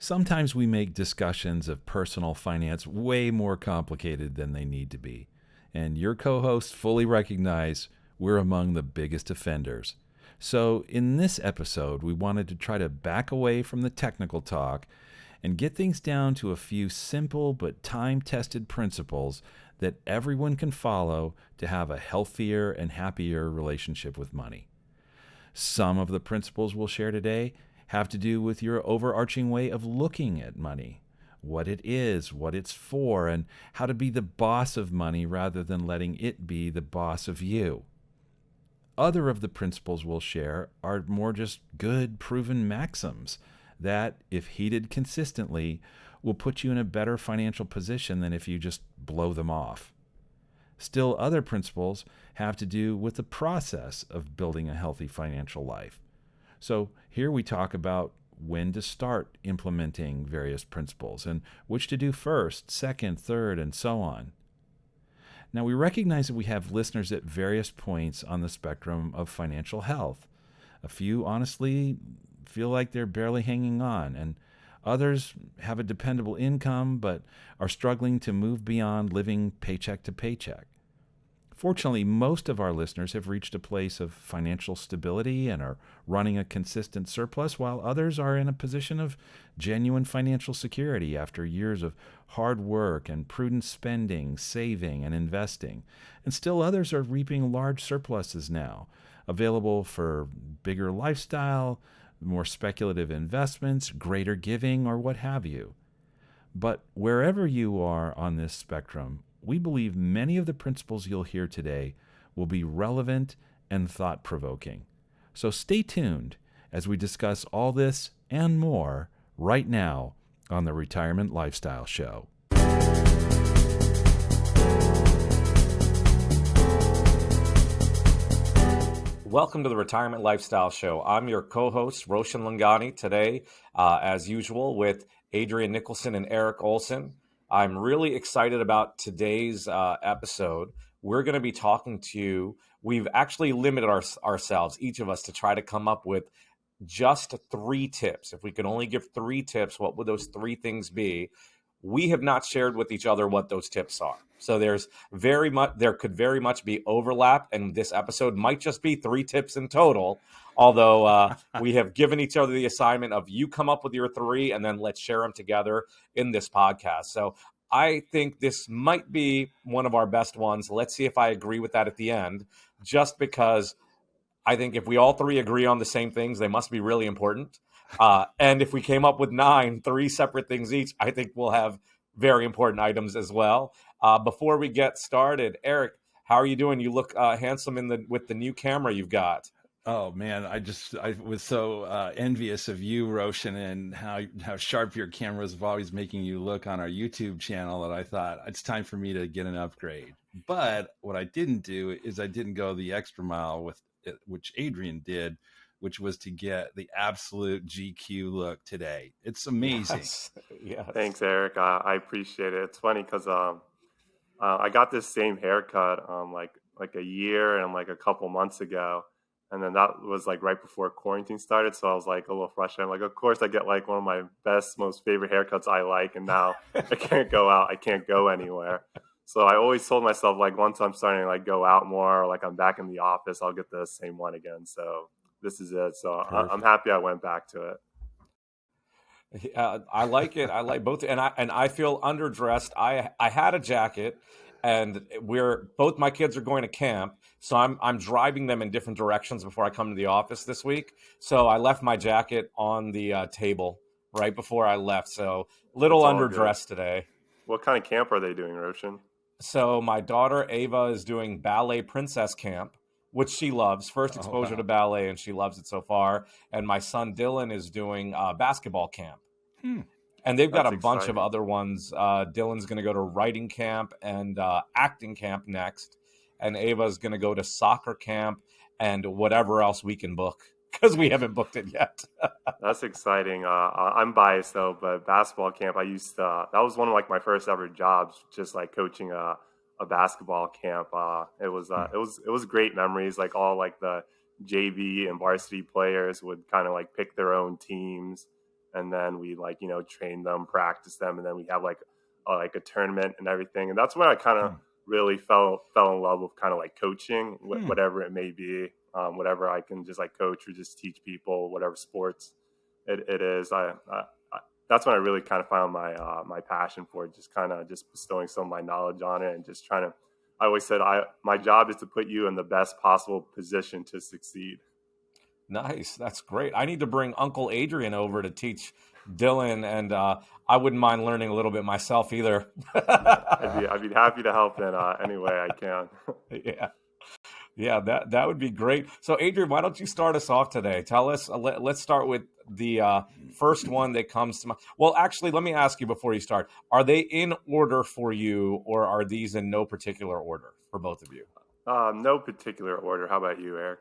Sometimes we make discussions of personal finance way more complicated than they need to be. And your co-hosts fully recognize we're among the biggest offenders. So in this episode, we wanted to try to back away from the technical talk and get things down to a few simple but time-tested principles that everyone can follow to have a healthier and happier relationship with money. Some of the principles we'll share today have to do with your overarching way of looking at money, what it is, what it's for, and how to be the boss of money rather than letting it be the boss of you. Other of the principles we'll share are more just good, proven maxims that, if heeded consistently, will put you in a better financial position than if you just blow them off. Still, other principles have to do with the process of building a healthy financial life. So here we talk about when to start implementing various principles and which to do first, second, third, and so on. Now, we recognize that we have listeners at various points on the spectrum of financial health. A few, honestly, feel like they're barely hanging on, and others have a dependable income but are struggling to move beyond living paycheck to paycheck. Fortunately, most of our listeners have reached a place of financial stability and are running a consistent surplus, while others are in a position of genuine financial security after years of hard work and prudent spending, saving, and investing. And still others are reaping large surpluses now, available for bigger lifestyle, more speculative investments, greater giving, or what have you. But wherever you are on this spectrum, we believe many of the principles you'll hear today will be relevant and thought-provoking. So stay tuned as we discuss all this and more right now on the Retirement Lifestyle Show. Welcome to the Retirement Lifestyle Show. I'm your co-host, Roshan Loungani, today, as usual, with Adrian Nicholson and Erik Olson. I'm really excited about today's episode. We're going to be talking to you. We've actually limited ourselves, each of us, to try to come up with just 3 tips. If we could only give 3 tips, what would those 3 things be? We have not shared with each other what those tips are. So there could very much be overlap, and this episode might just be 3 tips in total. Although we have given each other the assignment of you come up with your 3 and then let's share them together in this podcast. So I think this might be one of our best ones. Let's see if I agree with that at the end, just because I think if we all 3 agree on the same things, they must be really important. And if we came up with 3 separate things each, I think we'll have very important items as well. Before we get started, Erik, how are you doing? You look handsome with the new camera you've got. Oh man, I was so envious of you, Roshan, and how sharp your cameras have always making you look on our YouTube channel that I thought it's time for me to get an upgrade. But what I didn't do is I didn't go the extra mile with it, which Adrian did, which was to get the absolute GQ look today. It's amazing. Yes. Thanks, Erik. I appreciate it. It's funny because I got this same haircut like a year and like a couple months ago. And then that was like right before quarantine started. So I was like a little frustrated. I'm like, of course I get like one of my best, most favorite haircuts I like. And now I can't go out. I can't go anywhere. So I always told myself, like, once I'm starting to like go out more, or like I'm back in the office, I'll get the same one again. So this is it. So I'm happy I went back to it. I like it. I like both. And I feel underdressed. I had a jacket, and both my kids are going to camp. So I'm driving them in different directions before I come to the office this week. So I left my jacket on the table right before I left. So little underdressed today. What kind of camp are they doing, Roshan? So my daughter Ava is doing ballet princess camp, which she loves. First exposure to ballet, and she loves it so far. And my son Dylan is doing basketball camp. And they've got a bunch of other ones. Dylan's going to go to writing camp and acting camp next. And Ava's going to go to soccer camp and whatever else we can book, because we haven't booked it yet. That's exciting. I'm biased though, but basketball camp, that was one of like my first ever jobs, just like coaching a basketball camp. It was great memories. Like all like the JV and varsity players would kind of like pick their own teams. and then we like, train them, practice them, and then we have like a tournament and everything. And that's when I kind of really fell in love with kind of like coaching, whatever it may be, whatever I can just like coach or just teach people, whatever sports it is. I that's when I really kind of found my passion for it, just kind of just bestowing some of my knowledge on it and just trying to. I always said my job is to put you in the best possible position to succeed. Nice. That's great. I need to bring Uncle Adrian over to teach Dylan, and I wouldn't mind learning a little bit myself either. I'd be happy to help in any way I can. Yeah, that would be great. So, Adrian, why don't you start us off today? Tell us. Let's start with the first one that comes to mind. Well, actually, let me ask you before you start: are they in order for you, or are these in no particular order for both of you? No particular order. How about you, Eric?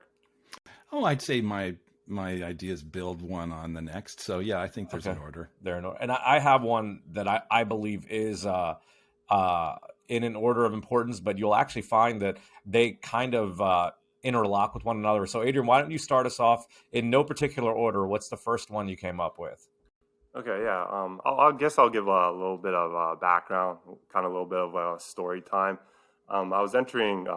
Oh, I'd say my ideas build one on the next. So yeah, I think there's an order. They're in order. And I have one that I believe is in an order of importance, but you'll actually find that they kind of interlock with one another. So Adrian, why don't you start us off in no particular order? What's the first one you came up with? Okay, yeah. I guess I'll give a little bit of background, kind of a little bit of a story time. I was entering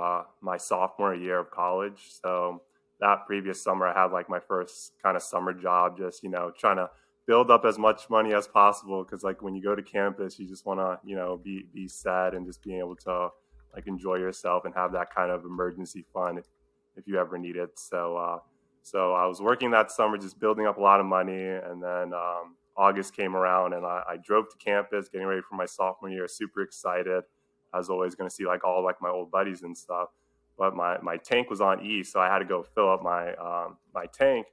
my sophomore year of college, so that previous summer I had like my first kind of summer job, just trying to build up as much money as possible, because like when you go to campus you just want to be set and just being able to like enjoy yourself and have that kind of emergency fund if you ever need it. So I was working that summer just building up a lot of money, and then August came around and I drove to campus getting ready for my sophomore year, super excited. I was always going to see like all like my old buddies and stuff. But my tank was on E, so I had to go fill up my tank,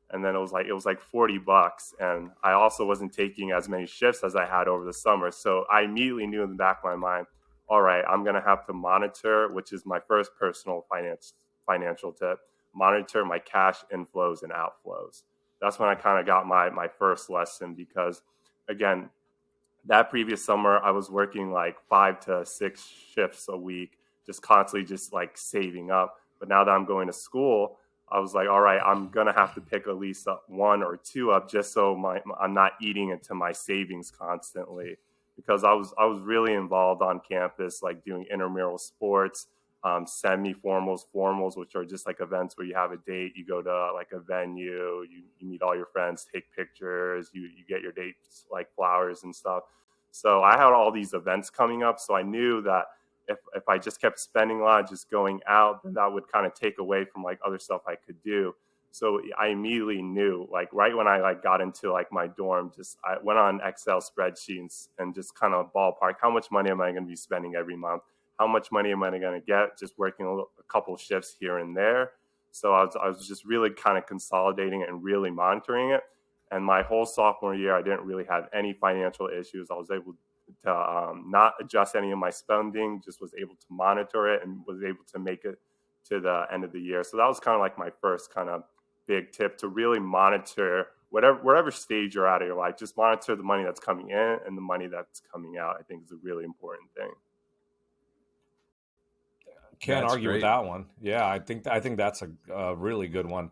and then it was like $40, and I also wasn't taking as many shifts as I had over the summer. So I immediately knew in the back of my mind, all right, I'm gonna have to monitor, which is my first personal financial tip, monitor my cash inflows and outflows. That's when I kind of got my first lesson, because again, that previous summer I was working like 5 to 6 shifts a week, just constantly just like saving up. But now that I'm going to school, I was like, all right, I'm going to have to pick at least one or two up, just so I'm not eating into my savings constantly, because I was really involved on campus, like doing intramural sports, semi-formals, formals, which are just like events where you have a date, you go to like a venue, you meet all your friends, take pictures, you get your dates like flowers and stuff. So I had all these events coming up, so I knew that if I just kept spending a lot, just going out, then that would kind of take away from like other stuff I could do. So I immediately knew, like right when I like got into like my dorm, I went on Excel spreadsheets and just kind of ballpark, how much money am I going to be spending every month? How much money am I going to get just working a couple shifts here and there? So I was just really kind of consolidating it and really monitoring it. And my whole sophomore year, I didn't really have any financial issues. I was able to not adjust any of my spending, just was able to monitor it and was able to make it to the end of the year. So that was kind of like my first kind of big tip, to really monitor wherever stage you're at in your life. Just monitor the money that's coming in and the money that's coming out. I think is a really important thing. Can't argue with that one. Yeah, I think that's a really good one.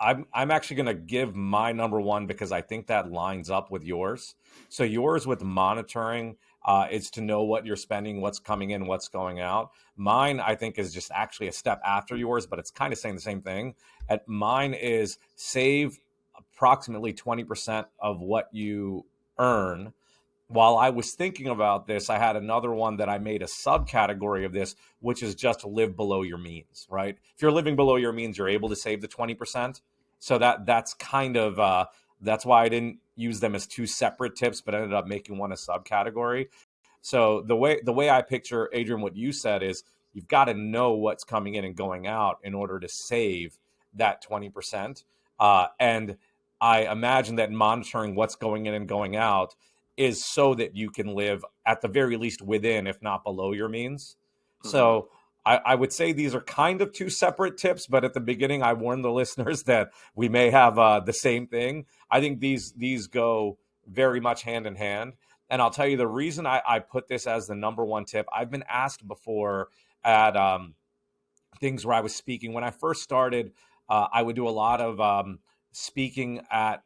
I'm actually going to give my number one because I think that lines up with yours. So yours with monitoring is to know what you're spending, what's coming in, what's going out. Mine, I think, is just actually a step after yours, but it's kind of saying the same thing. Mine is save approximately 20% of what you earn. While I was thinking about this, I had another one that I made a subcategory of this, which is just live below your means, right? If you're living below your means, you're able to save the 20%. So that's kind of, that's why I didn't use them as two separate tips, but ended up making one a subcategory. So the way I picture, Adrian, what you said is you've got to know what's coming in and going out in order to save that 20%. And I imagine that monitoring what's going in and going out is so that you can live at the very least within, if not below your means. Mm-hmm. So I would say these are kind of two separate tips, but at the beginning, I warned the listeners that we may have the same thing. I think these go very much hand in hand. And I'll tell you the reason I put this as the number one tip. I've been asked before at things where I was speaking. When I first started, I would do a lot of speaking at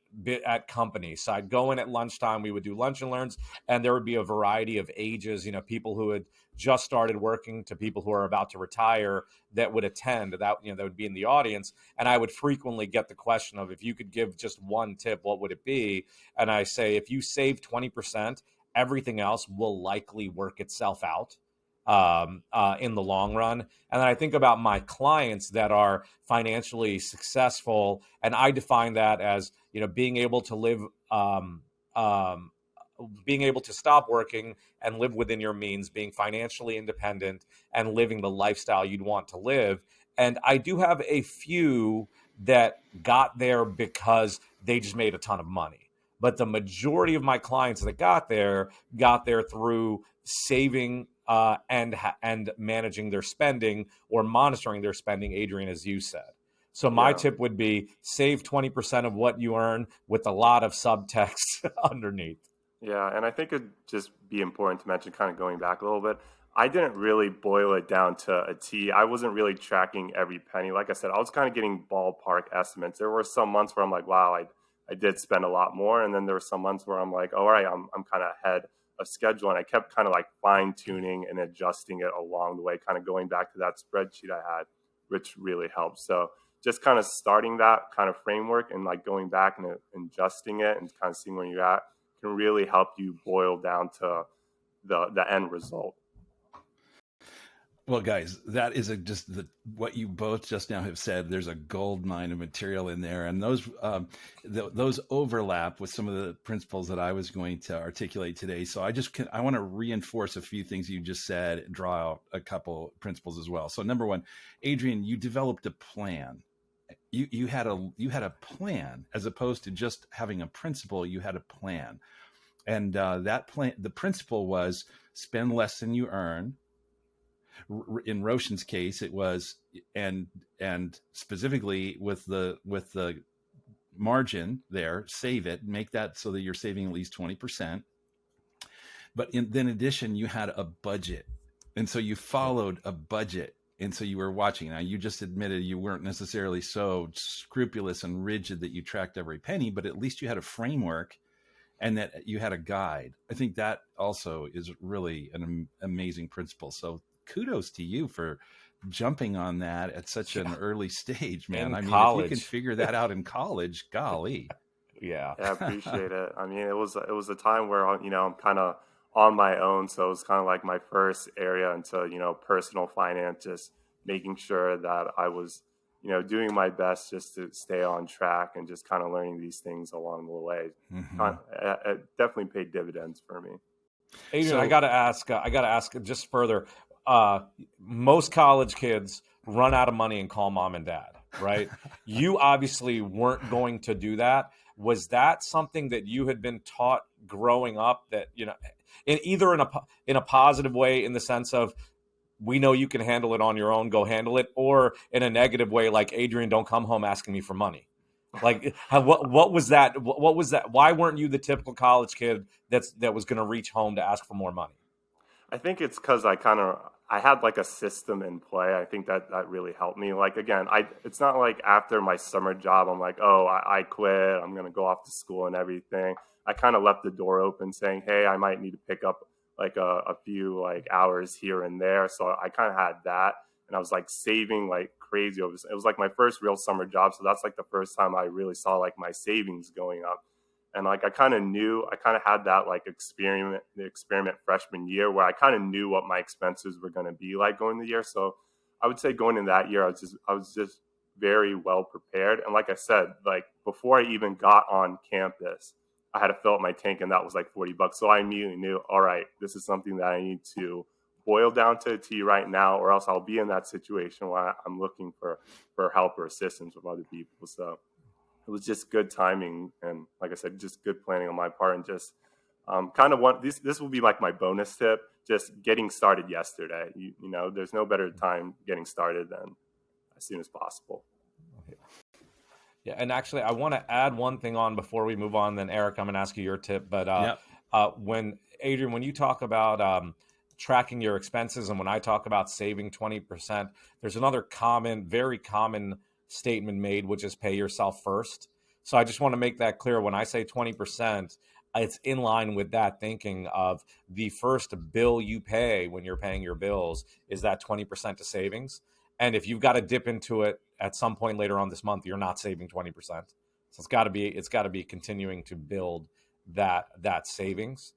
companies. So I'd go in at lunchtime, we would do lunch and learns, and there would be a variety of ages, people who had just started working to people who are about to retire that would attend, that would be in the audience. And I would frequently get the question of, if you could give just one tip, what would it be? And I say, if you save 20%, everything else will likely work itself out in the long run. And then I think about my clients that are financially successful, and I define that as being able to live, being able to stop working and live within your means, being financially independent and living the lifestyle you'd want to live. And I do have a few that got there because they just made a ton of money. But the majority of my clients that got there through saving and managing their spending, or monitoring their spending, Adrian, as you said. So my tip would be save 20% of what you earn with a lot of subtext underneath. Yeah, and I think it'd just be important to mention, kind of going back a little bit, I didn't really boil it down to a T. I wasn't really tracking every penny. Like I said, I was kind of getting ballpark estimates. There were some months where I'm like, wow, I did spend a lot more. And then there were some months where I'm like, all right, I'm kind of ahead of schedule. And I kept kind of like fine tuning and adjusting it along the way, kind of going back to that spreadsheet I had, which really helped. So just kind of starting that kind of framework and like going back and adjusting it and kind of seeing where you're at can really help you boil down to the end result. Well, guys, that is what you both just now have said. There's a gold mine of material in there, and those overlap with some of the principles that I was going to articulate today. So I want to reinforce a few things you just said, draw out a couple principles as well. So number one, Adrian, you developed a plan. You had a plan, as opposed to just having a principle. You had a plan, and that plan, the principle was spend less than you earn. In Roshan's case, it was, and specifically with the margin there, save it, make that so that you're saving at least 20%. But in addition, you had a budget, and so you followed a budget. And so you were watching. Now, you just admitted you weren't necessarily so scrupulous and rigid that you tracked every penny, but at least you had a framework and that you had a guide. I think that also is really an amazing principle. So kudos to you for jumping on that at such an early stage, man. If you can figure that out in college, golly. Yeah, I appreciate it. I mean, it was a time where, I'm kind of on my own. So it was kind of like my first area into, personal finance, just making sure that I was, doing my best just to stay on track and just kind of learning these things along the way. Mm-hmm. It definitely paid dividends for me. Adrian, I got to ask just further. Most college kids run out of money and call mom and dad, right? You obviously weren't going to do that. Was that something that you had been taught growing up, that, in a positive way, in the sense of, we know you can handle it on your own, go handle it, or in a negative way, like, Adrian, don't come home asking me for money? Like, what was that? What was that? Why weren't you the typical college kid that was going to reach home to ask for more money? I think it's because I had like a system in play. I think that really helped me. Like, again, it's not like after my summer job, I'm like, oh, I quit, I'm going to go off to school and everything. I kind of left the door open saying, hey, I might need to pick up like a few like hours here and there. So I kind of had that, and I was like saving like crazy. It was like my first real summer job. So that's like the first time I really saw like my savings going up. And like I kind of had that like experiment freshman year where I kind of knew what my expenses were going to be like going the year. So I would say going in that year, I was just very well prepared. And like I said, like before I even got on campus, I had to fill up my tank, and that was like $40. So I immediately knew, all right, this is something that I need to boil down to a T right now, or else I'll be in that situation where I'm looking for help or assistance with other people. So it was just good timing, and like I said, just good planning on my part, and just kind of this will be like my bonus tip, just getting started yesterday. You know, there's no better time getting started than as soon as possible. Yeah, and actually, I want to add one thing on before we move on. Then Erik, I'm going to ask you your tip. But when Adrian, when you talk about tracking your expenses, and when I talk about saving 20%, there's another very common statement made, which is pay yourself first. So I just want to make that clear. When I say 20%, it's in line with that thinking of the first bill you pay when you're paying your bills is that 20% to savings. And if you've got to dip into it at some point later on this month, you're not saving 20%. So it's got to be continuing to build that savings.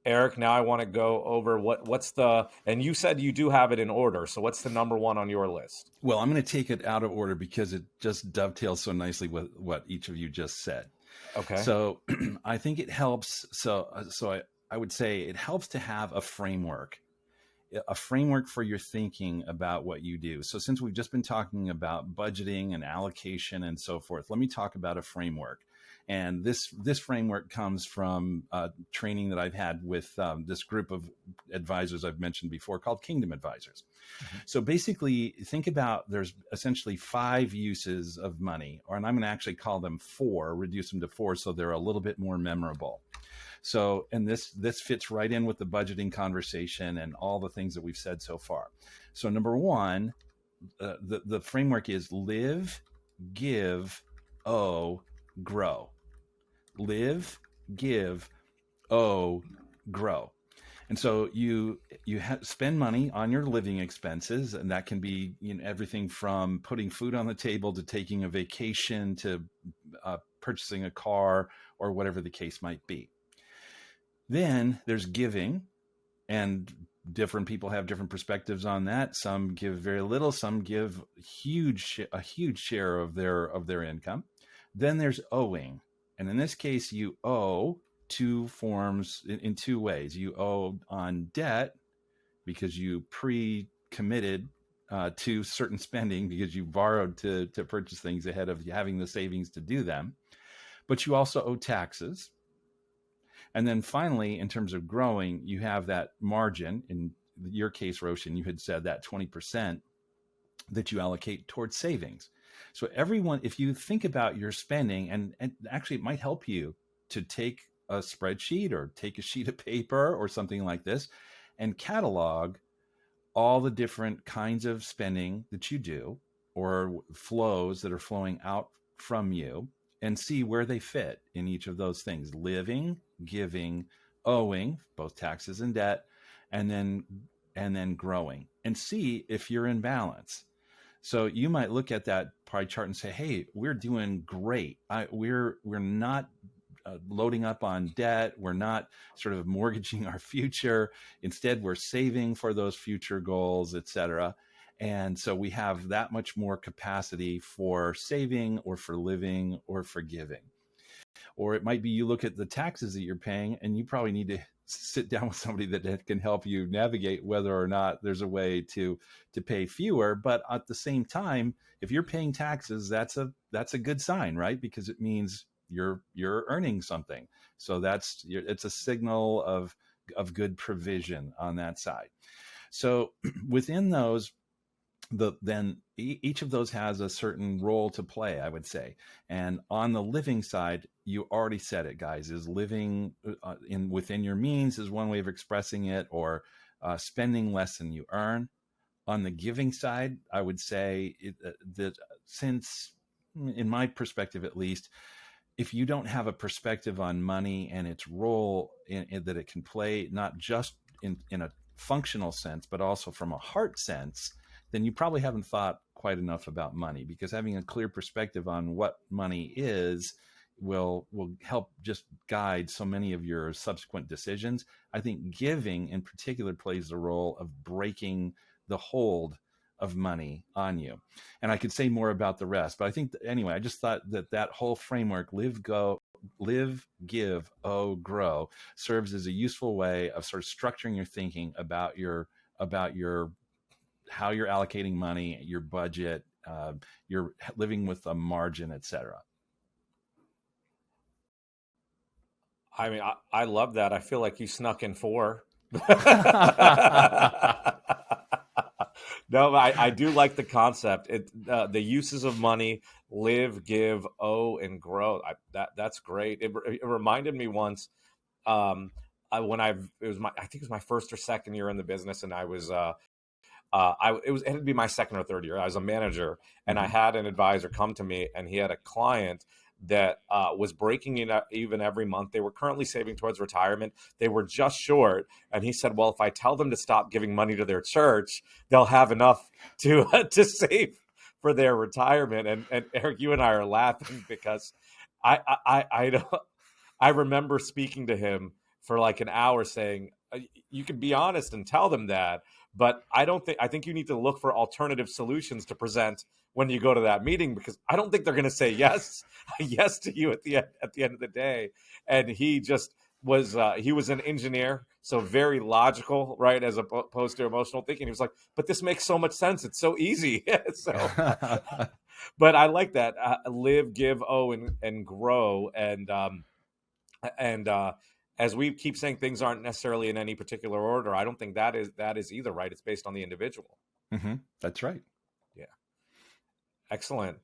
Erik, now I want to go over what's the, and you said you do have it in order. So what's the number one on your list? Well, I'm going to take it out of order because it just dovetails so nicely with what each of you just said. Okay. So I think it helps. I would say it helps to have a framework for your thinking about what you do. So since we've just been talking about budgeting and allocation and so forth, let me talk about a framework. And this framework comes from training that I've had with this group of advisors I've mentioned before called Kingdom Advisors. Mm-hmm. So basically, think about there's essentially 5 uses of money, and I'm going to actually call them 4, reduce them to 4 so they're a little bit more memorable. So, and this fits right in with the budgeting conversation and all the things that we've said so far. So number 1, the framework is live, give, owe, grow. Live, give, owe, grow. And so you spend money on your living expenses, and that can be everything from putting food on the table to taking a vacation to purchasing a car or whatever the case might be. Then there's giving, and different people have different perspectives on that. Some give very little, some give a huge share of their income. Then there's owing, and in this case, you owe in 2 ways. You owe on debt because you pre-committed to certain spending because you borrowed to purchase things ahead of having the savings to do them. But you also owe taxes. And then finally, in terms of growing, you have that margin. In your case, Roshan, you had said that 20% that you allocate towards savings. So everyone, if you think about your spending, and actually it might help you to take a spreadsheet or take a sheet of paper or something like this and catalog all the different kinds of spending that you do or flows that are flowing out from you, and see where they fit in each of those things: living, giving, owing, both taxes and debt, and then growing, and see if you're in balance. So you might look at that pie chart and say, hey, we're doing great. We're not loading up on debt. We're not sort of mortgaging our future. Instead, we're saving for those future goals, et cetera. And so we have that much more capacity for saving or for living or for giving. Or it might be you look at the taxes that you're paying, and you probably need to sit down with somebody that can help you navigate whether or not there's a way to pay fewer. But at the same time, if you're paying taxes, that's a good sign, right? Because it means you're earning something. So it's a signal of good provision on that side. So within those, then each of those has a certain role to play, I would say. And on the living side, you already said it, guys, is living within your means is one way of expressing it, or spending less than you earn. On the giving side, I would say that since, in my perspective at least, if you don't have a perspective on money and its role that it can play, not just in a functional sense, but also from a heart sense, then you probably haven't thought quite enough about money, because having a clear perspective on what money is will help just guide so many of your subsequent decisions. I think giving in particular plays the role of breaking the hold of money on you. And I could say more about the rest, but I think anyway, I just thought that whole framework, live, give, owe, grow, serves as a useful way of sort of structuring your thinking about your how you're allocating money, your budget, you're living with a margin, et cetera. I mean, I love that. I feel like you snuck in 4. No, I do like the concept. The uses of money: live, give, owe, and grow. That's great. It reminded me once I think it was my first or second year in the business, and I was it had to be my second or third year. I was a manager, and I had an advisor come to me, and he had a client that was breaking even every month. They were currently saving towards retirement. They were just short. And he said, well, if I tell them to stop giving money to their church, they'll have enough to to save for their retirement. And Eric, you and I are laughing because I remember speaking to him for like an hour saying, you can be honest and tell them that, but I think you need to look for alternative solutions to present when you go to that meeting, because I don't think they're going to say yes to you at the end of the day. And he just was he was an engineer, so very logical, right, as opposed to emotional thinking. He was like, but this makes so much sense, it's so easy. So but I like that, live, give, owe, and grow. And as we keep saying, things aren't necessarily in any particular order. I don't think that is either, right? It's based on the individual. That's right. Yeah. Excellent.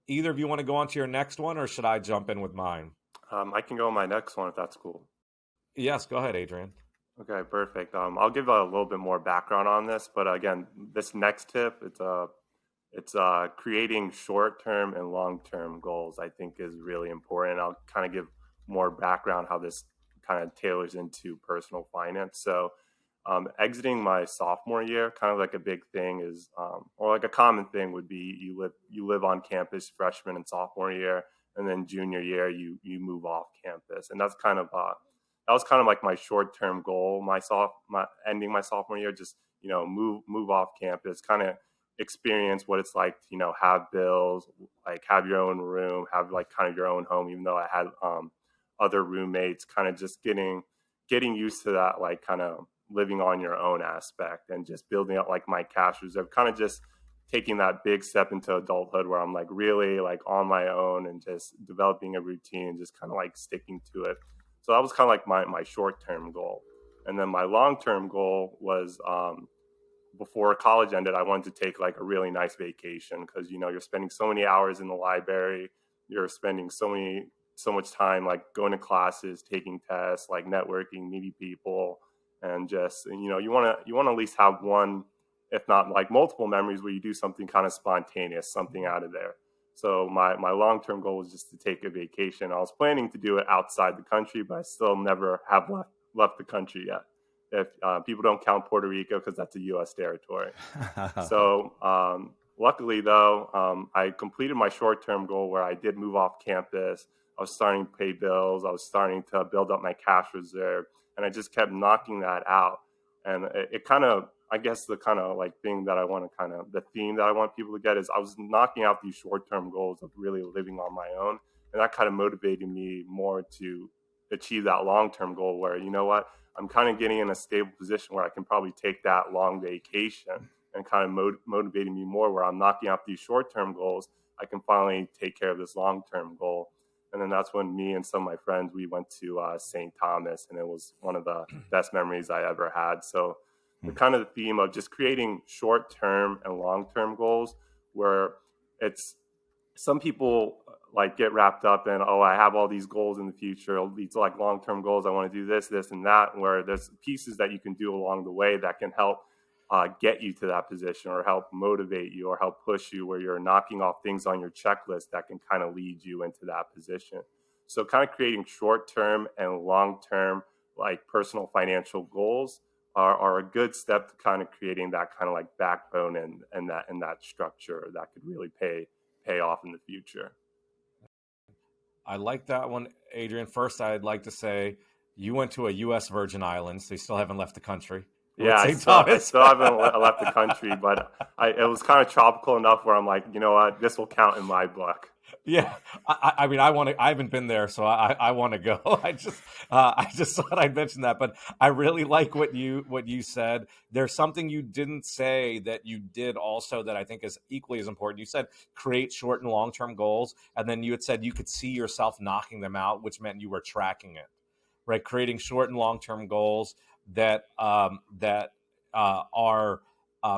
Either of you want to go on to your next one, or should I jump in with mine? I can go on my next one if that's cool. Yes, go ahead, Adrian. Okay, perfect. I'll give a little bit more background on this, but again, this next tip, it's creating short-term and long-term goals, I think, is really important. I'll kind of give more background how this kind of tailors into personal finance. So exiting my sophomore year, kind of like a big thing is, or like a common thing would be you live on campus freshman and sophomore year, and then junior year you move off campus. And that's kind of that was kind of like my short-term goal, ending my sophomore year, just move off campus, kind of experience what it's like to have bills, like have your own room, have like kind of your own home, even though I had other roommates, kind of just getting used to that, like kind of living on your own aspect, and just building up like my cash reserve, kind of just taking that big step into adulthood where I'm like really like on my own and just developing a routine and just kind of like sticking to it. So that was kind of like my short-term goal. And then my long-term goal was, before college ended, I wanted to take like a really nice vacation, because you're spending so many hours in the library, you're spending so much time like going to classes, taking tests, like networking, meeting people, and just you want to at least have one, if not like multiple memories where you do something kind of spontaneous, something out of there. So my long-term goal was just to take a vacation. I was planning to do it outside the country, but I still never have left the country yet. If people don't count Puerto Rico, because that's a U.S. territory. So luckily, though, I completed my short-term goal where I did move off campus. I was starting to pay bills. I was starting to build up my cash reserve, and I just kept knocking that out. And it kind of, I guess the kind of like thing that I want to kind of, the theme that I want people to get is I was knocking out these short-term goals of really living on my own. And that kind of motivated me more to achieve that long-term goal where, I'm kind of getting in a stable position where I can probably take that long vacation, and kind of motivating me more where I'm knocking out these short-term goals. I can finally take care of this long-term goal. And then that's when me and some of my friends, we went to St. Thomas, and it was one of the best memories I ever had. So the kind of the theme of just creating short-term and long-term goals, where it's, some people like get wrapped up in, I have all these goals in the future, these like long-term goals, I want to do this and that, where there's pieces that you can do along the way that can help get you to that position, or help motivate you, or help push you, where you're knocking off things on your checklist that can kind of lead you into that position. So kind of creating short-term and long-term like personal financial goals are a good step to kind of creating that kind of like backbone and that structure that could really pay off in the future. I like that one, Adrian. First, I'd like to say you went to a U.S. Virgin Islands, so you still haven't left the country. Yeah, I still haven't left the country, but it was kind of tropical enough where I'm like, you know what, this will count in my book. Yeah, I mean, I haven't been there, so I want to go. I just thought I'd mention that, but I really like what you said. There's something you didn't say that you did also that I think is equally as important. You said create short and long-term goals, and then you had said you could see yourself knocking them out, which meant you were tracking it, right? Creating short and long-term goals that are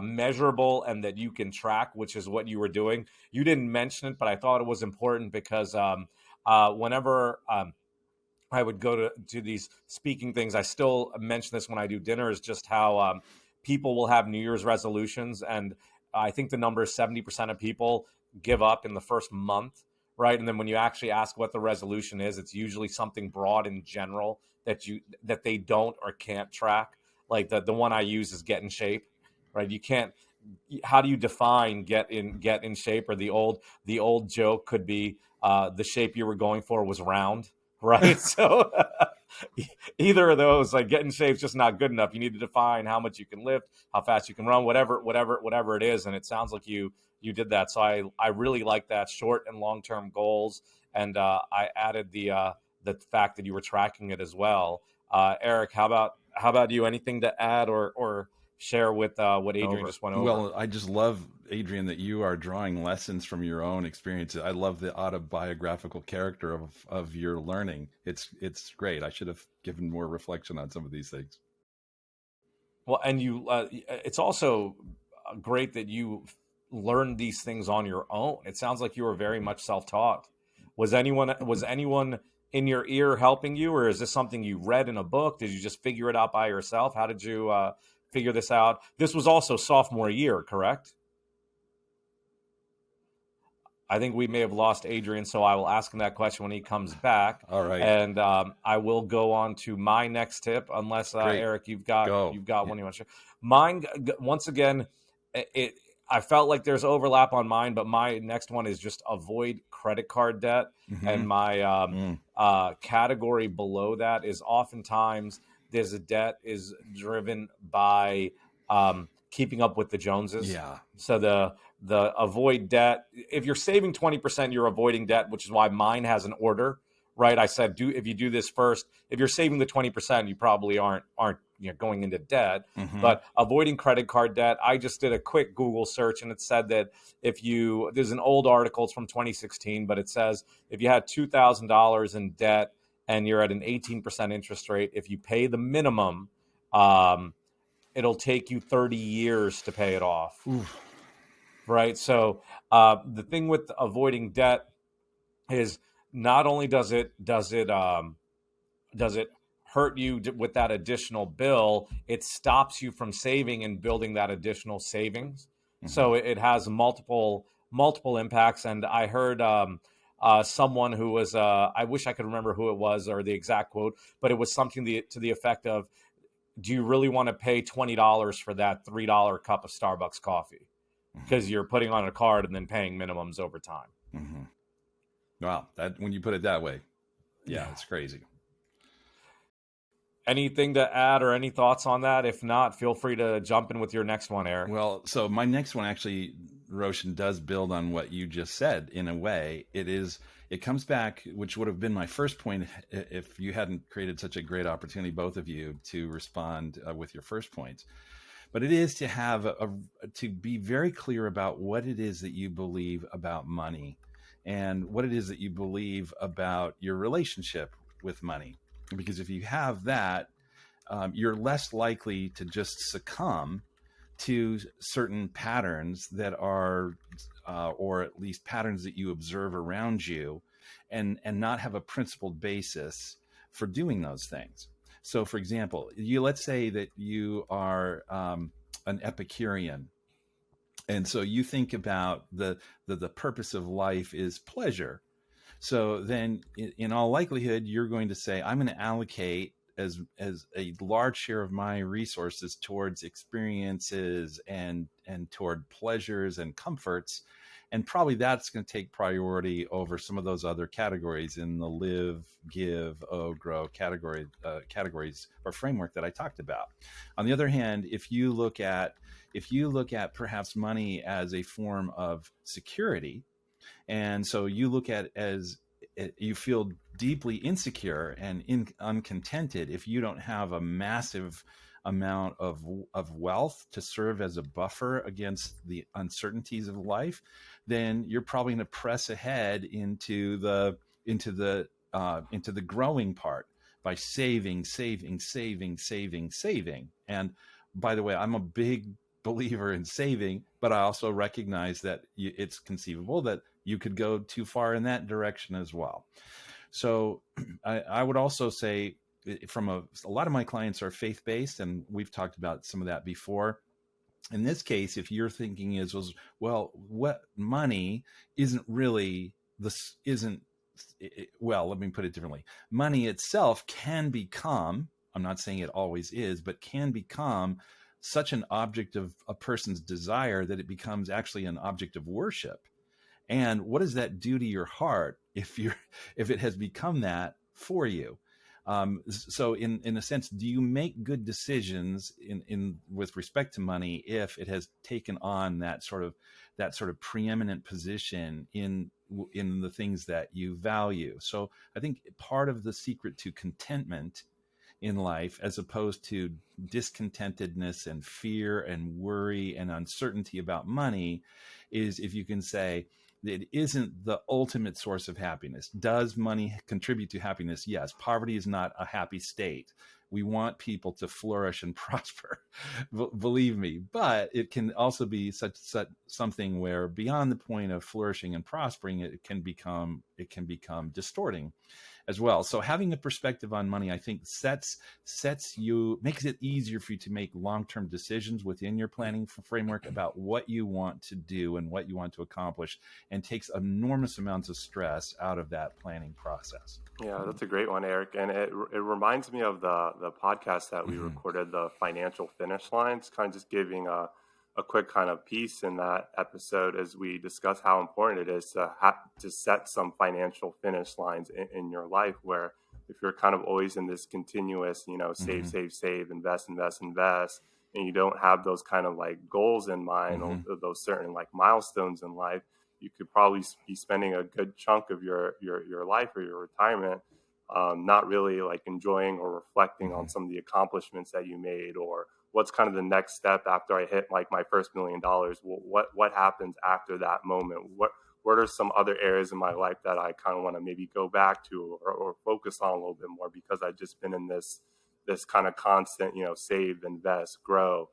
measurable and that you can track, which is what you were doing. You didn't mention it, but I thought it was important because whenever I would go to these speaking things, I still mention this when I do dinners, just how people will have New Year's resolutions, and I think the number is 70% of people give up in the first month, right? And then when you actually ask what the resolution is, it's usually something broad in general that they don't or can't track. Like the one I use is get in shape, right? You can't. How do you define get in shape? Or the old joke could be the shape you were going for was round, right? So either of those, like get in shape, is just not good enough. You need to define how much you can lift, how fast you can run, whatever it is. And it sounds like you did that. So I really like that, short and long term goals. And I added the fact that you were tracking it as well. Erik, how about you? Anything to add or share with what Adrian just went over? Well, I just love, Adrian, that you are drawing lessons from your own experiences. I love the autobiographical character of your learning. It's great. I should have given more reflection on some of these things. Well, and it's also great that you learned these things on your own. It sounds like you were very much self-taught. Was anyone in your ear helping you, or is this something you read in a book? Did you just figure it out by yourself? How did you figure this out? This was also sophomore year, correct? I think we may have lost Adrian, so I will ask him that question when he comes back. All right. And I will go on to my next tip, unless Erik, you've got one you want to share. Mine, once again, I felt like there's overlap on mine, but my next one is just avoid credit card debt. Mm-hmm. And my category below that is oftentimes there's a debt is driven by keeping up with the Joneses. Yeah. So the avoid debt. If you're saving 20%, you're avoiding debt, which is why mine has an order, right? I said, if you do this first, if you're saving the 20%, you probably aren't going into debt. Mm-hmm. But avoiding credit card debt, I just did a quick Google search, and it said that there's an old article, it's from 2016, but it says if you had $2,000 in debt and you're at an 18% interest rate, if you pay the minimum, it'll take you 30 years to pay it off. Oof. Right. So the thing with avoiding debt is not only does it hurt you with that additional bill, it stops you from saving and building that additional savings. Mm-hmm. So it has multiple impacts. And I heard someone who was I wish I could remember who it was or the exact quote, but it was something to the effect of, do you really want to pay $20 for that $3 cup of Starbucks coffee? Because you're putting on a card and then paying minimums over time. Mm-hmm. Wow, that when you put it that way, yeah, it's crazy. Anything to add or any thoughts on that? If not, feel free to jump in with your next one, Erik. Well, so my next one actually, Roshan, does build on what you just said in a way. It comes back, which would have been my first point if you hadn't created such a great opportunity, both of you, to respond with your first points. But it is to have to be very clear about what it is that you believe about money and what it is that you believe about your relationship with money. Because if you have that, you're less likely to just succumb to certain patterns that are, or at least patterns that you observe around you, and not have a principled basis for doing those things. So, for example, let's say that you are an Epicurean, and so you think about the purpose of life is pleasure. So then, in all likelihood, you're going to say, I'm going to allocate as a large share of my resources towards experiences and toward pleasures and comforts. And probably that's going to take priority over some of those other categories in the live, give, grow categories or framework that I talked about. On the other hand, if you look at perhaps money as a form of security, and so you look at it as you feel deeply insecure and uncontented if you don't have a massive amount of wealth to serve as a buffer against the uncertainties of life, then you're probably going to press ahead into the growing part by saving. And by the way, I'm a big believer in saving, but I also recognize that it's conceivable that you could go too far in that direction as well. So I would also say a lot of my clients are faith-based, and we've talked about some of that before. In this case, if your thinking is, well, what money isn't really this isn't well, let me put it differently. Money itself can become, I'm not saying it always is, but can become such an object of a person's desire that it becomes actually an object of worship. And what does that do to your heart if it has become that for you? So in a sense, do you make good decisions in with respect to money if it has taken on that sort of preeminent position in the things that you value? So I think part of the secret to contentment in life, as opposed to discontentedness and fear and worry and uncertainty about money, is if you can say, it isn't the ultimate source of happiness. Does money contribute to happiness? Yes. Poverty is not a happy state. We want people to flourish and prosper, believe me. But it can also be such something where beyond the point of flourishing and prospering, it can become distorting as well. So having a perspective on money, I think makes it easier for you to make long-term decisions within your planning framework about what you want to do and what you want to accomplish, and takes enormous amounts of stress out of that planning process. Yeah, that's a great one, Eric. And it reminds me of the podcast that we recorded, the financial finish lines, kind of just giving a quick kind of piece in that episode as we discuss how important it is to set some financial finish lines in your life, where if you're kind of always in this continuous, save, invest, and you don't have those kind of like goals in mind, or those certain like milestones in life, you could probably be spending a good chunk of your life or your retirement not really like enjoying or reflecting on some of the accomplishments that you made, or what's kind of the next step after I hit like my first $1 million. What happens after that moment? What are some other areas in my life that I kind of want to maybe go back to or focus on a little bit more, because I've just been in this kind of constant, save, invest, grow,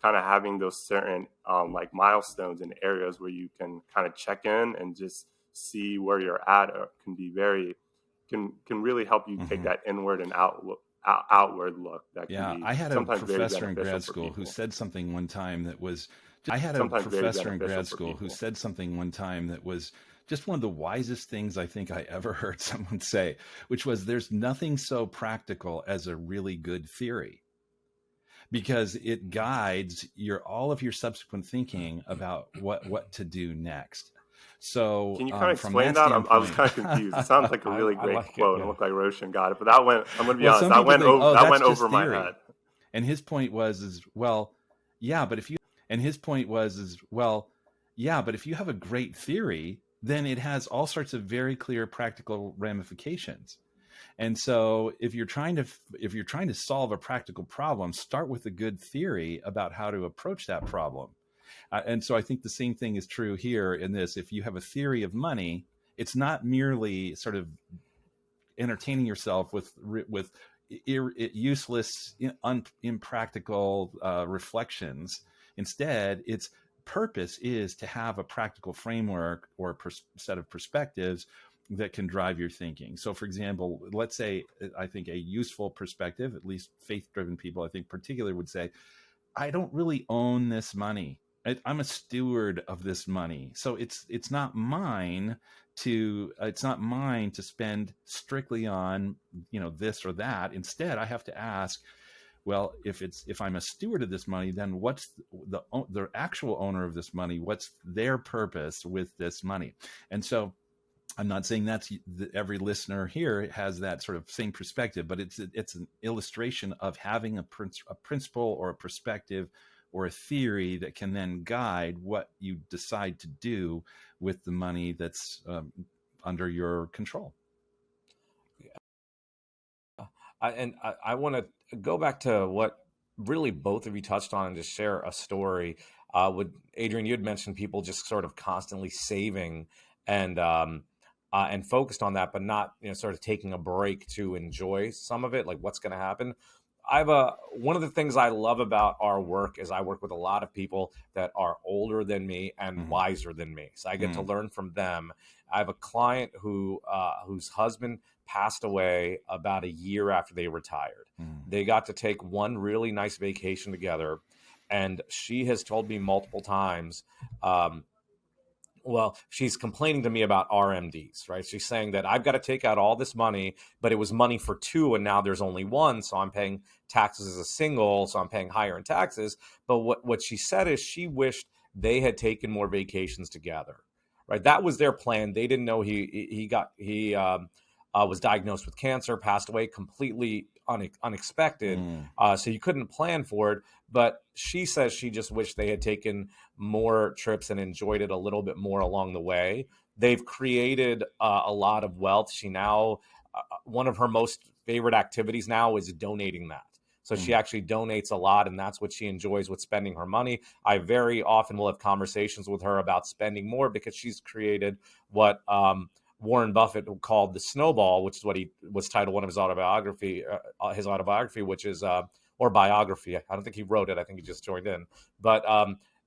kind of having those certain like milestones and areas where you can kind of check in and just see where you're at can be can really help you take that inward and outward look. That can be I had a professor in grad school who said something one time that was just one of the wisest things I think I ever heard someone say, which was, there's nothing so practical as a really good theory, because it guides all of your subsequent thinking about what to do next. So can you kind of explain that? I was kind of confused. It sounds like a really great quote. It looked like Roshan got it, but I'm going to be honest, that went over my head. And his point was, but if you have a great theory, then it has all sorts of very clear practical ramifications. And so if you're trying to solve a practical problem, start with a good theory about how to approach that problem. And so I think the same thing is true here in this. If you have a theory of money, it's not merely sort of entertaining yourself with useless, impractical reflections. Instead, its purpose is to have a practical framework or set of perspectives that can drive your thinking. So, for example, let's say, I think a useful perspective, at least faith-driven people, I think particularly would say, I don't really own this money. I'm a steward of this money. So it's not mine to spend strictly on, this or that. Instead, I have to ask, well, if I'm a steward of this money, then what's the actual owner of this money? What's their purpose with this money? And so I'm not saying every listener here has that sort of same perspective, but it's an illustration of having a principle or a perspective or a theory that can then guide what you decide to do with the money that's under your control. I want to go back to what really both of you touched on and just share a story. With Adrian, you had mentioned people just sort of constantly saving and focused on that, but not sort of taking a break to enjoy some of it, like what's going to happen. One of the things I love about our work is I work with a lot of people that are older than me and wiser than me. So I get to learn from them. I have a client whose husband passed away about a year after they retired. They got to take one really nice vacation together. And she has told me multiple times, well, she's complaining to me about RMDs, right? She's saying that I've got to take out all this money, but it was money for two, and now there's only one, so I'm paying taxes as a single, so I'm paying higher in taxes. But what she said is she wished they had taken more vacations together, right? That was their plan. They didn't know he was diagnosed with cancer, passed away completely unexpected, so you couldn't plan for it. But she says she just wished they had taken more trips and enjoyed it a little bit more along the way. They've created a lot of wealth. She now, one of her most favorite activities now is donating that. So she actually donates a lot, and that's what she enjoys with spending her money. I very often will have conversations with her about spending more because she's created what Warren Buffett called the snowball, which is what he was titled one of his autobiography, which is or biography. I don't think he wrote it. I think he just joined in. But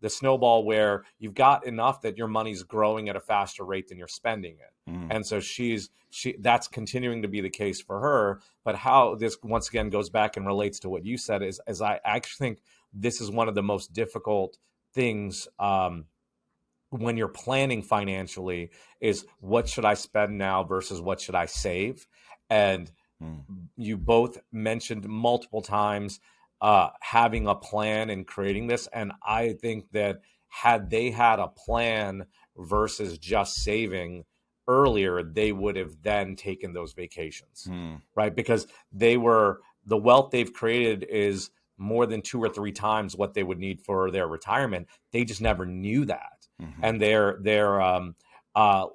the snowball, where you've got enough that your money's growing at a faster rate than you're spending it. And so that's continuing to be the case for her. But how this once again goes back and relates to what you said is I actually think this is one of the most difficult things when you're planning financially is what should I spend now versus what should I save? And you both mentioned multiple times having a plan and creating this. And I think that had they had a plan versus just saving earlier, they would have then taken those vacations, right? Because the wealth they've created is more than 2 or 3 times what they would need for their retirement. They just never knew that. And they're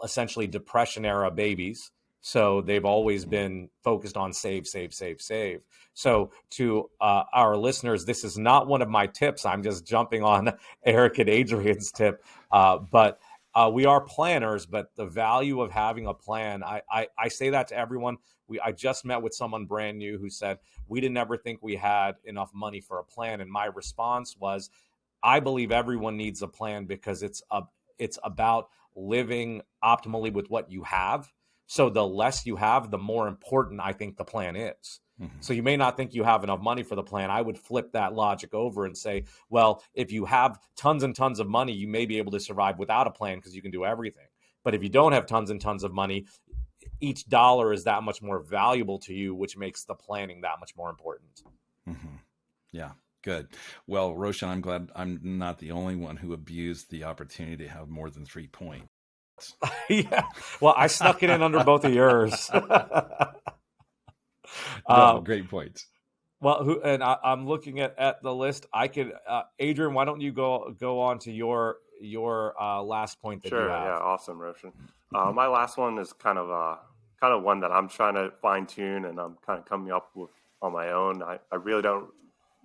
essentially Depression era babies. So they've always been focused on save. So to our listeners, this is not one of my tips. I'm just jumping on Erik and Adrian's tip. But we are planners, but the value of having a plan, I say that to everyone. I just met with someone brand new who said, we didn't ever think we had enough money for a plan. And my response was, I believe everyone needs a plan because it's about living optimally with what you have. So the less you have, the more important I think the plan is. So you may not think you have enough money for the plan. I would flip that logic over and say, well, if you have tons and tons of money, you may be able to survive without a plan because you can do everything. But if you don't have tons and tons of money, each dollar is that much more valuable to you, which makes the planning that much more important. Yeah. Good. Well, Roshan, I'm glad I'm not the only one who abused the opportunity to have more than 3 points. Yeah. Well, I snuck it in under both of yours. No, great points. Well, I'm looking at the list. I could, Adrian, why don't you go on to your last point that you have? Sure. Yeah. Awesome, Roshan. My last one is kind of one that I'm trying to fine tune, and I'm kind of coming up with on my own. I really don't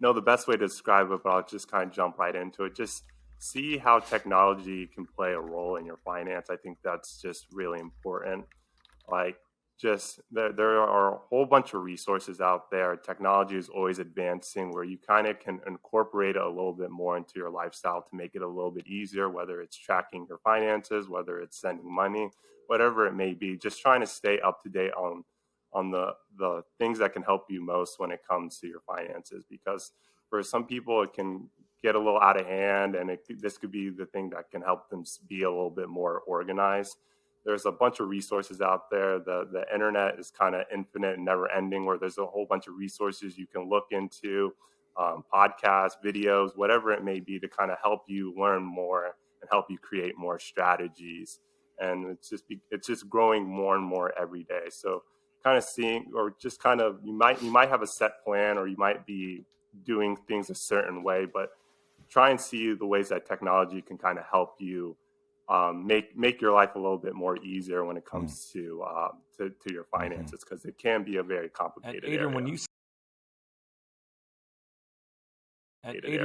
know the best way to describe it, but I'll just kind of jump right into it. Just see how technology can play a role in your finance. I think that's just really important. Like, just there are a whole bunch of resources out there. Technology is always advancing, where you kind of can incorporate it a little bit more into your lifestyle to make it a little bit easier, whether it's tracking your finances, whether it's sending money, whatever it may be. Just trying to stay up to date on the things that can help you most when it comes to your finances, because for some people it can get a little out of hand, and this could be the thing that can help them be a little bit more organized. There's a bunch of resources out there. The internet is kind of infinite and never ending, where there's a whole bunch of resources you can look into, podcasts, videos, whatever it may be, to kind of help you learn more and help you create more strategies. And it's just growing more and more every day. So kind of seeing, or just kind of, you might have a set plan, or you might be doing things a certain way, but try and see the ways that technology can kind of help you make your life a little bit more easier when it comes to your finances, because it can be a very complicated Adrian, area.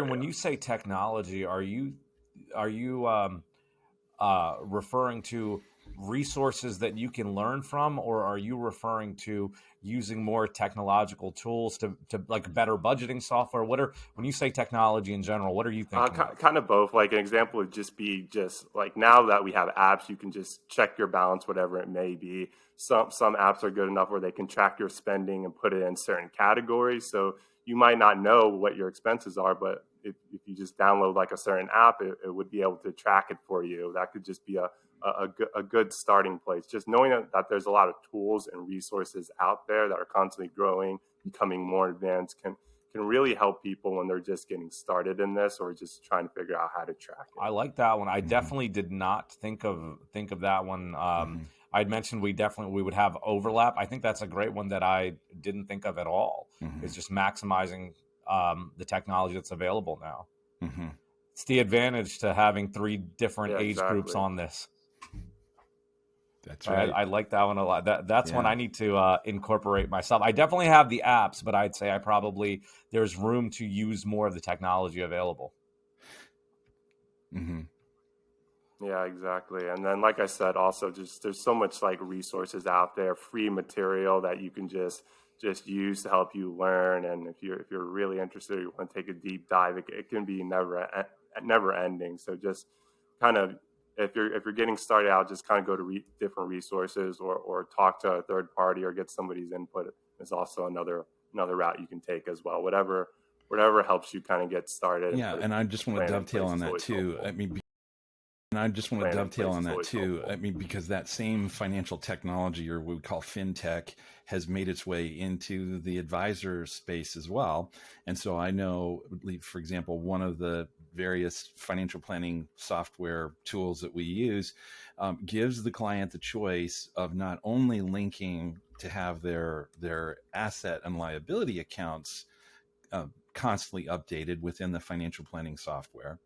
When you say technology, are you referring to resources that you can learn from, or are you referring to using more technological tools to like better budgeting software? When you say technology in general, what are you thinking of? Kind of both. Like an example would just be just like now that we have apps, you can just check your balance, whatever it may be. Some apps are good enough where they can track your spending and put it in certain categories. So you might not know what your expenses are, but if you just download like a certain app, it would be able to track it for you. That could just be a good starting place. Just knowing that there's a lot of tools and resources out there that are constantly growing, becoming more advanced, can really help people when they're just getting started in this or just trying to figure out how to track it. I like that one. I definitely did not think of that one. I'd mentioned we would have overlap. I think that's a great one that I didn't think of at all. It's just maximizing the technology that's available now. It's the advantage to having 3 different age groups on this. That's right. I like that one a lot. That's one I need to incorporate myself. I definitely have the apps, but I'd say there's room to use more of the technology available. Yeah, exactly. And then, like I said, also just there's so much like resources out there, free material that you can just use to help you learn. And if you're really interested, you want to take a deep dive, it can be never ending. So just kind of if you're getting started out, just kind of go to different resources or talk to a third party or get somebody's input is also another route you can take as well. Whatever helps you kind of get started. Yeah, and I just want to dovetail on that too. Because that same financial technology, or what we call fintech, has made its way into the advisor space as well. And so I know, for example, one of the various financial planning software tools that we use gives the client the choice of not only linking to have their asset and liability accounts constantly updated within the financial planning software,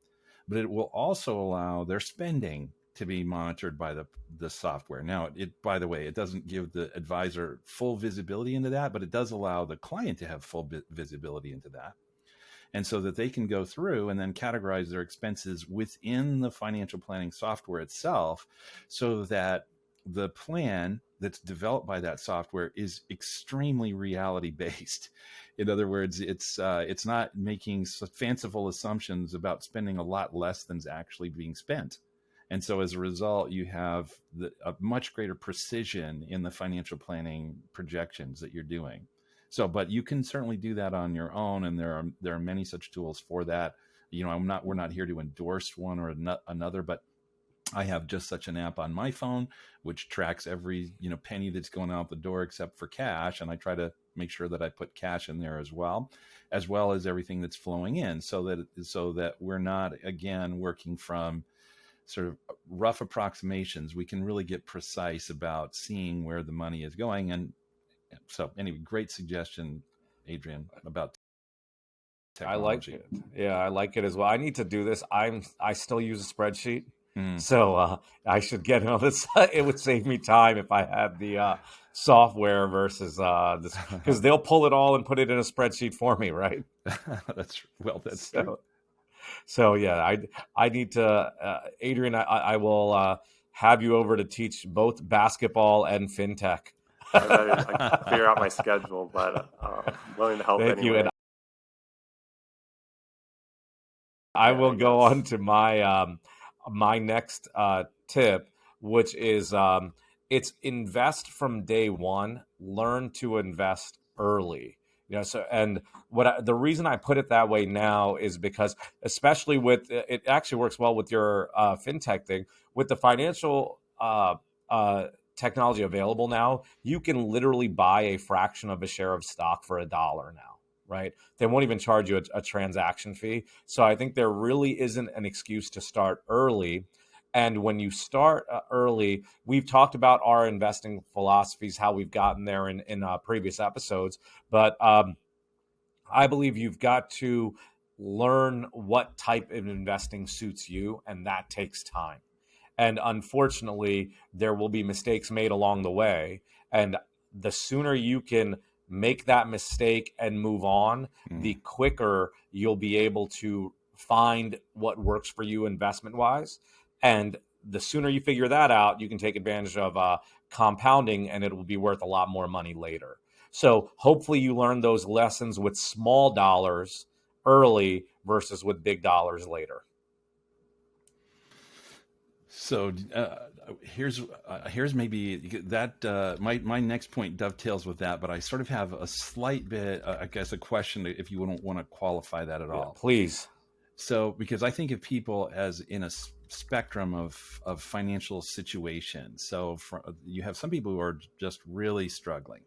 but it will also allow their spending to be monitored by the software. Now, by the way, it doesn't give the advisor full visibility into that, but it does allow the client to have full visibility into that. And so that they can go through and then categorize their expenses within the financial planning software itself, so that the plan that's developed by that software is extremely reality based. In other words, it's not making fanciful assumptions about spending a lot less than's actually being spent. And so as a result, you have a much greater precision in the financial planning projections that you're doing. So, but you can certainly do that on your own, and there are many such tools for that. We're not here to endorse one or another, but I have just such an app on my phone, which tracks every penny that's going out the door except for cash, and I try to make sure that I put cash in there as well as everything that's flowing in, so that we're not again working from sort of rough approximations. We can really get precise about seeing where the money is going. And so, anyway, great suggestion, Adrian, about technology. I like it. Yeah, I like it as well. I need to do this. I still use a spreadsheet. So I should get on this. It would save me time if I had the software versus this, because they'll pull it all and put it in a spreadsheet for me, right? That's true. So yeah, I need to, Adrian, I will have you over to teach both basketball and fintech. I can figure out my schedule, but I'm willing to help. Thank anyway. you. And I will go on to my my next tip, which is it's invest from day one. Learn to invest early. So, and the reason I put it that way now is because, especially with it actually works well with your fintech thing, with the financial technology available now, you can literally buy a fraction of a share of stock for $1 now, right? They won't even charge you a transaction fee. So I think there really isn't an excuse to start early. And when you start early, we've talked about our investing philosophies, how we've gotten there in previous episodes. But I believe you've got to learn what type of investing suits you, and that takes time. And unfortunately, there will be mistakes made along the way. And the sooner you can make that mistake and move on, the quicker you'll be able to find what works for you investment-wise. And the sooner you figure that out, you can take advantage of compounding, and it will be worth a lot more money later. So hopefully you learn those lessons with small dollars early versus with big dollars later. So here's maybe that my next point dovetails with that, but I sort of have a slight bit, I guess, a question if you wouldn't want to qualify that at all. Please. So because I think of people as in a spectrum of financial situations. So you have some people who are just really struggling,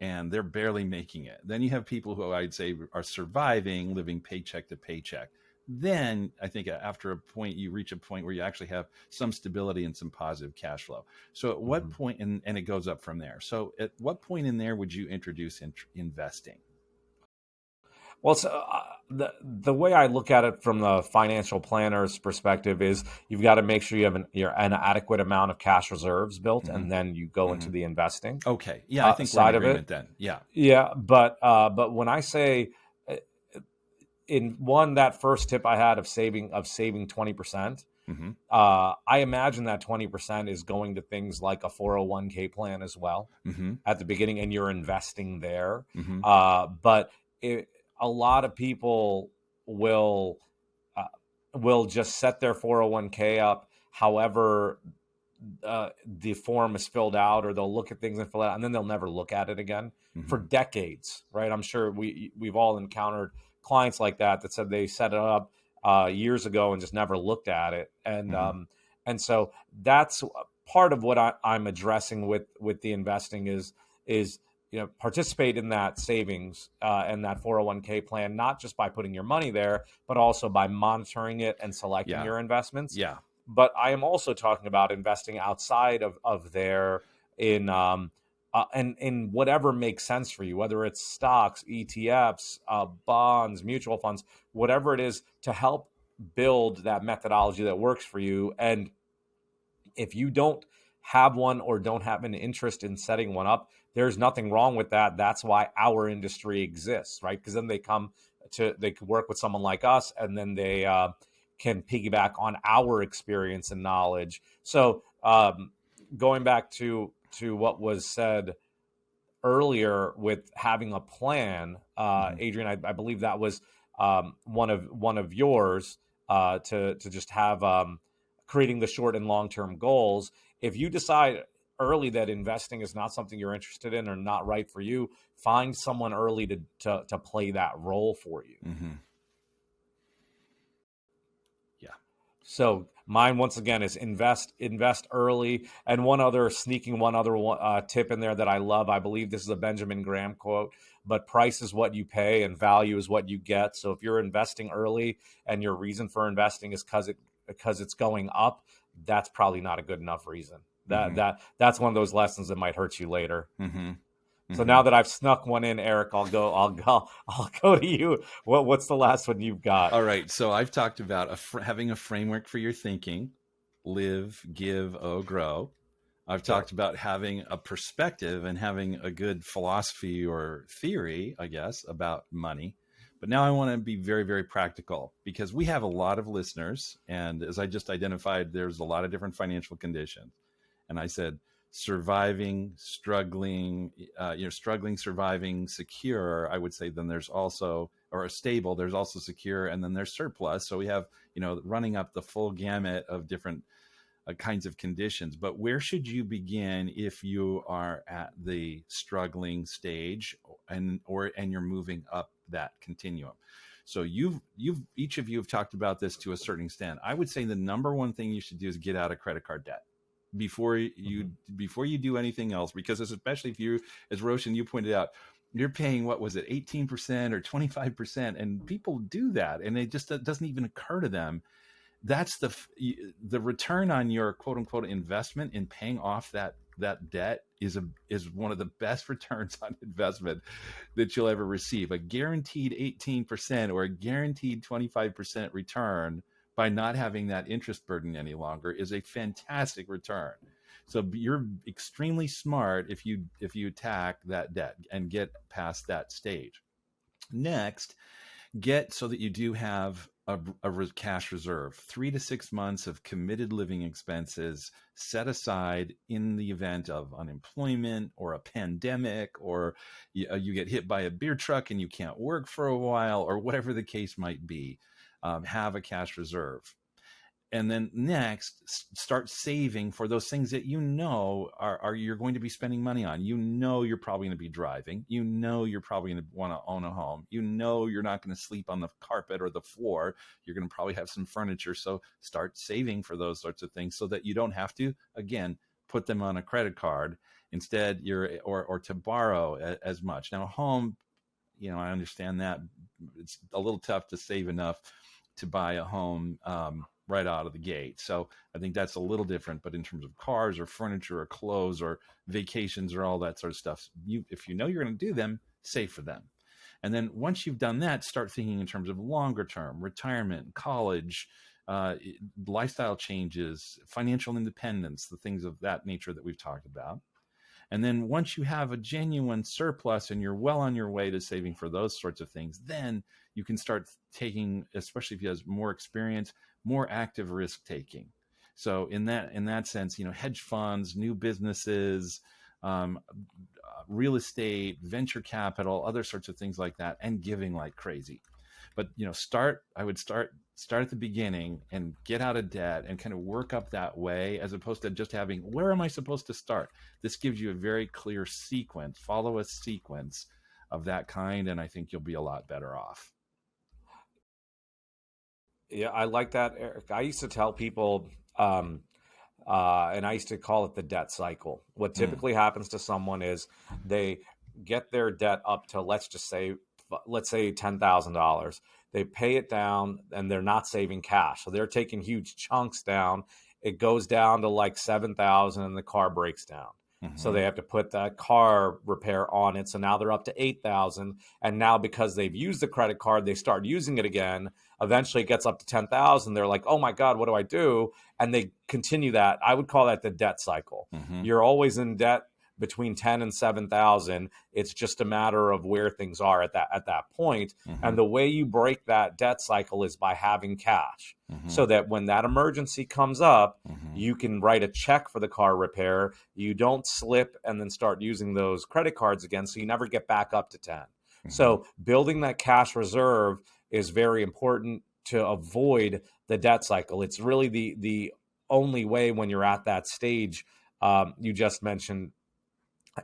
and they're barely making it. Then you have people who I'd say are surviving, living paycheck to paycheck. Then I think after a point, you reach a point where you actually have some stability and some positive cash flow. So at what point, and it goes up from there. So at what point in there would you introduce investing? Well, so, the way I look at it from the financial planner's perspective is you've got to make sure you have an adequate amount of cash reserves built, and then you go into the investing. Okay, yeah, I think we're in agreement then. Yeah, but when I say that first tip I had of saving 20%, I imagine that 20% is going to things like a 401k plan as well at the beginning, and you're investing there. But a lot of people will just set their 401k up however the form is filled out, or they'll look at things and fill it out, and then they'll never look at it again for decades, right? I'm sure we've all encountered clients like that said they set it up years ago and just never looked at it. And so that's part of what I'm addressing with the investing is participate in that savings and that 401k plan, not just by putting your money there, but also by monitoring it and selecting your investments. Yeah. But I am also talking about investing outside of there in whatever makes sense for you, whether it's stocks, ETFs, bonds, mutual funds, whatever it is, to help build that methodology that works for you. And if you don't have one or don't have an interest in setting one up, there's nothing wrong with that. That's why our industry exists, right? Because then they could work with someone like us, and then they can piggyback on our experience and knowledge. So going back to what was said earlier with having a plan, Adrian, I believe that was one of yours to just have creating the short and long-term goals. If you decide early that investing is not something you're interested in or not right for you, find someone early to play that role for you. Yeah. So mine, once again, is invest early. And one other tip in there that I love, I believe this is a Benjamin Graham quote, but price is what you pay and value is what you get. So if you're investing early and your reason for investing is because it's going up, that's probably not a good enough reason. That's one of those lessons that might hurt you later. So now that I've snuck one in, Erik, I'll go to you. What's the last one you've got? All right. So I've talked about having a framework for your thinking: live, give, grow. I've talked about having a perspective and having a good philosophy or theory, I guess, about money. But now I want to be very, very practical, because we have a lot of listeners. And as I just identified, there's a lot of different financial conditions. And I said, surviving, struggling, surviving, secure, I would say. Then there's also, or stable, there's also secure, and then there's surplus. So we have, running up the full gamut of different kinds of conditions. But where should you begin if you are at the struggling stage and you're moving up that continuum? So each of you have talked about this to a certain extent. I would say the number one thing you should do is get out of credit card debt before you do anything else, because especially if you, as Roshan, you pointed out, you're paying, what was it, 18% or 25%, and people do that, and it just doesn't even occur to them. That's the return on your quote unquote investment in paying off that debt is one of the best returns on investment that you'll ever receive. A guaranteed 18% or a guaranteed 25% return by not having that interest burden any longer is a fantastic return. So you're extremely smart if you attack that debt and get past that stage. Next, get so that you do have a cash reserve, 3 to 6 months of committed living expenses set aside in the event of unemployment or a pandemic, or you get hit by a beer truck and you can't work for a while, or whatever the case might be. Have a cash reserve. And then next, start saving for those things that you know are you're going to be spending money on. You know you're probably going to be driving. You know you're probably going to want to own a home. You know you're not going to sleep on the carpet or the floor. You're going to probably have some furniture. So start saving for those sorts of things so that you don't have to, again, put them on a credit card. Instead, or to borrow as much. Now, a home, I understand that it's a little tough to save enough to buy a home right out of the gate. So I think that's a little different. But in terms of cars or furniture or clothes or vacations or all that sort of stuff, if you know you're going to do them, save for them. And then once you've done that, start thinking in terms of longer term, retirement, college, lifestyle changes, financial independence, the things of that nature that we've talked about. And then once you have a genuine surplus and you're well on your way to saving for those sorts of things, then you can start taking, especially if you have more experience, more active risk taking. So in that sense, hedge funds, new businesses, real estate, venture capital, other sorts of things like that, and giving like crazy. But I would start at the beginning and get out of debt and kind of work up that way, as opposed to just having, where am I supposed to start? This gives you a very clear sequence. Follow a sequence of that kind, and I think you'll be a lot better off. Yeah, I like that, Eric. I used to tell people, and I used to call it the debt cycle. What typically happens to someone is they get their debt up to, let's say $10,000. They pay it down and they're not saving cash. So they're taking huge chunks down. It goes down to like 7,000 and the car breaks down. Mm-hmm. So they have to put that car repair on it. So now they're up to 8,000. And now because they've used the credit card, they start using it again. Eventually it gets up to 10,000. They're like, oh my God, what do I do? And they continue that. I would call that the debt cycle. Mm-hmm. You're always in debt between 10 and 7,000. It's just a matter of where things are at that point. Mm-hmm. And the way you break that debt cycle is by having cash. Mm-hmm. So that when that emergency comes up, mm-hmm. you can write a check for the car repair. You don't slip and then start using those credit cards again. So you never get back up to 10. Mm-hmm. So building that cash reserve is very important to avoid the debt cycle. It's really the only way when you're at that stage you just mentioned,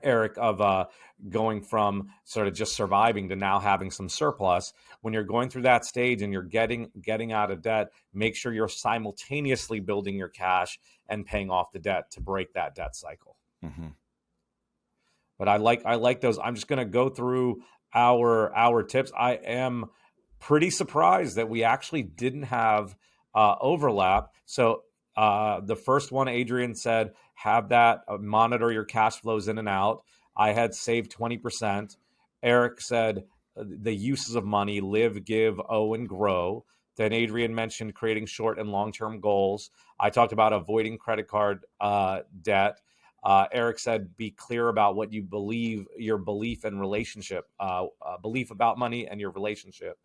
Eric, of going from sort of just surviving to now having some surplus. When you're going through that stage and you're getting out of debt, make sure you're simultaneously building your cash and paying off the debt to break that debt cycle. Mm-hmm. But I like those. I'm just going to go through our tips. I am pretty surprised that we actually didn't have overlap. So the first one, Adrian said, have that monitor your cash flows in and out. I had saved 20%. Eric said the uses of money: live, give, owe, and grow. Then Adrian mentioned creating short and long-term goals. I talked about avoiding credit card debt. Eric said, be clear about what you believe, your belief and relationship, belief about money and your relationship.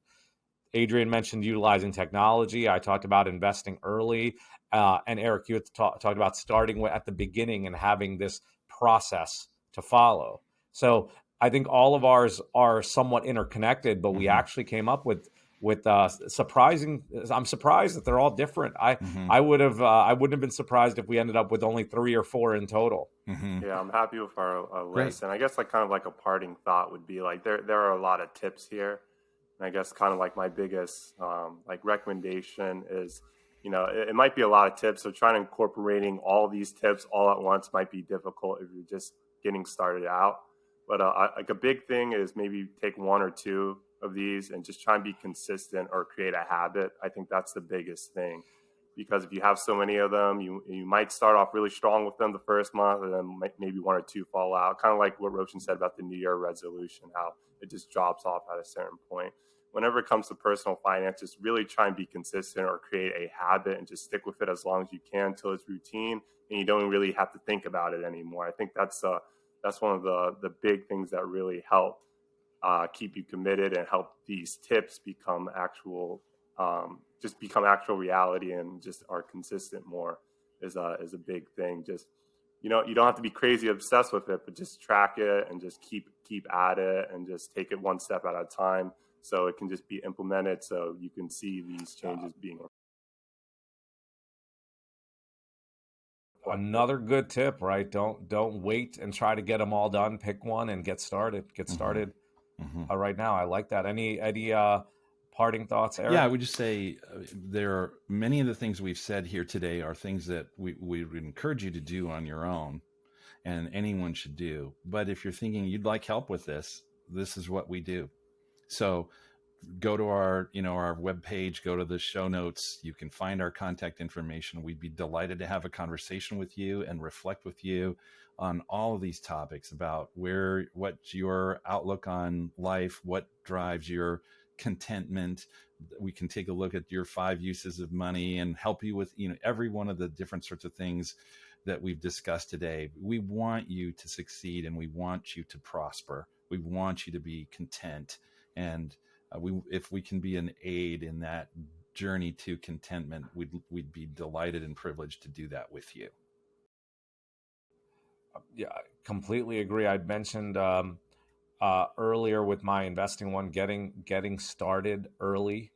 Adrian mentioned utilizing technology. I talked about investing early. And Eric, you had talked about starting at the beginning and having this process to follow. So I think all of ours are somewhat interconnected, but we actually came up with surprising. I'm surprised that they're all different. I wouldn't have been surprised if we ended up with only 3 or 4 in total. Mm-hmm. Yeah, I'm happy with our list. And I guess like kind of like a parting thought would be like there are a lot of tips here. And I guess kind of like my biggest like recommendation is, it might be a lot of tips. So trying to incorporating all these tips all at once might be difficult if you're just getting started out. But like a big thing is maybe take 1 or 2 of these and just try and be consistent or create a habit. I think that's the biggest thing, because if you have so many of them, you might start off really strong with them the first month, and then maybe 1 or 2 fall out. Kind of like what Roshan said about the New Year resolution, how it just drops off at a certain point. Whenever it comes to personal finance, just really try and be consistent or create a habit and just stick with it as long as you can until it's routine and you don't really have to think about it anymore. I think that's one of the big things that really help. keep you committed and help these tips become actual, just become actual reality and just are consistent more is a big thing. Just, you know, you don't have to be crazy obsessed with it, but just track it and just keep at it and just take it one step at a time so it can just be implemented so you can see these changes being. Another good tip, right? Don't wait and try to get them all done. Pick one and get started. Right now. I like that. Any parting thoughts, Erik? Yeah, I would just say there are many of the things we've said here today are things that we would encourage you to do on your own, and anyone should do. But if you're thinking you'd like help with this is what we do. So go to our webpage, go to the show notes. You can find our contact information. We'd be delighted to have a conversation with you and reflect with you on all of these topics about what's your outlook on life, what drives your contentment. We can take a look at your 5 uses of money and help you with, every one of the different sorts of things that we've discussed today. We want you to succeed and we want you to prosper. We want you to be content. And if we can be an aid in that journey to contentment, we'd be delighted and privileged to do that with you. Yeah, I completely agree. I'd mentioned earlier with my investing one, getting started early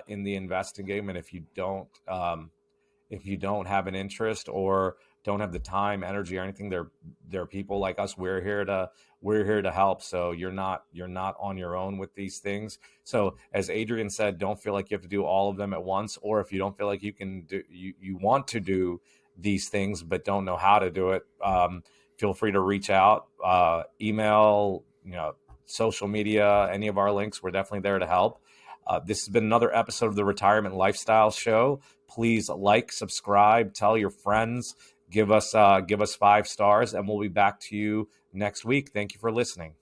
in the investing game, and if you don't have an interest or don't have the time, energy, or anything, there are people like us. We're here to help. So you're not on your own with these things. So as Adrian said, don't feel like you have to do all of them at once, or if you don't feel like you can do, you want to do these things but don't know how to do it, feel free to reach out, email, social media, any of our links. We're definitely there to help. This has been another episode of the Retirement Lifestyle Show. Please like, subscribe, tell your friends, give us 5 stars, and we'll be back to you next week. Thank you for listening.